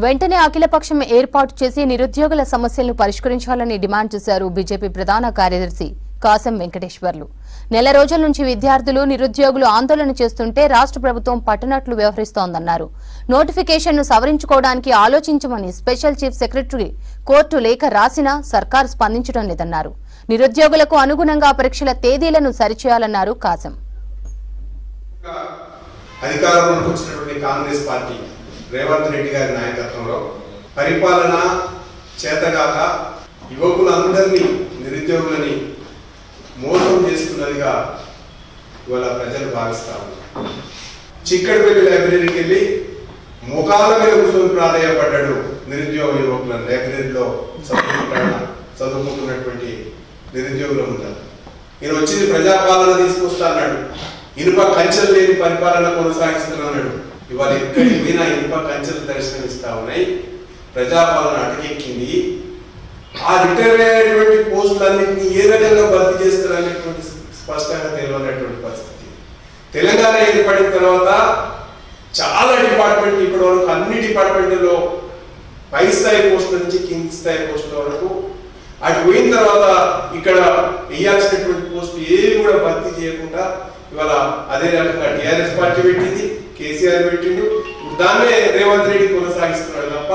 వెంటనే అఖిలపక్షం ఏర్పాటు చేసి నిరుద్యోగుల సమస్యలను పరిష్కరించాలని డిమాండ్ చేశారు బీజేపీ ప్రధాన కార్యదర్శి కాసం వెంకటేశ్వర్లు. నెల రోజుల నుంచి విద్యార్థులు నిరుద్యోగులు ఆందోళన చేస్తుంటే రాష్ట్ర ప్రభుత్వం పట్టనట్లు వ్యవహరిస్తోందన్నారు. నోటిఫికేషన్ను సవరించుకోవడానికి ఆలోచించమని స్పెషల్ చీఫ్ సెక్రటరీ కోర్టు లేఖ రాసినా సర్కారు స్పందించడం లేదన్నారు. నిరుద్యోగులకు అనుగుణంగా పరీక్షల తేదీలను సరిచేయాలన్నారు కాసం. అధికారంలోకి వచ్చినటువంటి కాంగ్రెస్ పార్టీ రేవంత్ రెడ్డి గారి నాయకత్వంలో పరిపాలన చేతగాక యువకులందరినీ నిరుద్యోగులని మోసం చేస్తున్నదిగా ఇవాళ ప్రజలు భావిస్తా ఉన్నారు. చిక్కడపల్లి లైబ్రరీకి వెళ్ళి ముఖాల మీద కూర్చొని ప్రాధాయపడ్డాడు నిరుద్యోగ యువకులను. లైబ్రరీలో చదువుకుంటున్నటువంటి నిరుద్యోగులు ఉంటారు. ఈయన వచ్చింది ప్రజాపాలన తీసుకొస్తా అన్నాడు. ఇనుప కంచెలు లేని పరిపాలన కొనసాగిస్తున్నాడు. ఇవాళ ఎక్కడికి పోయినా ఇనుప కంచెలు దర్శనమిస్తా ఉన్నాయి. ప్రజాపాలన అటకెక్కింది. ఆ రిటైర్ అయినటువంటి పోస్టులన్నింటినీ ఏ రకంగా భర్తీ చేస్తారనేటువంటి స్పష్టంగా తెలియనటువంటి పరిస్థితి. తెలంగాణ ఏర్పడిన తర్వాత చాలా డిపార్ట్మెంట్ ఇప్పటి వరకు అన్ని డిపార్ట్మెంట్లో పై స్థాయి పోస్టుల నుంచి కింది స్థాయి పోస్టుల వరకు అటు పోయిన తర్వాత ఇక్కడ వేయాల్సినటువంటి పోస్టు ఏవి కూడా భర్తీ చేయకుండా ఇవాళ అదే రకంగా టీఆర్ఎస్ పార్టీ పెట్టింది, కేసీఆర్ పెట్టిండు. దాన్నే రేవంత్ రెడ్డి కొనసాగిస్తున్నాడు తప్ప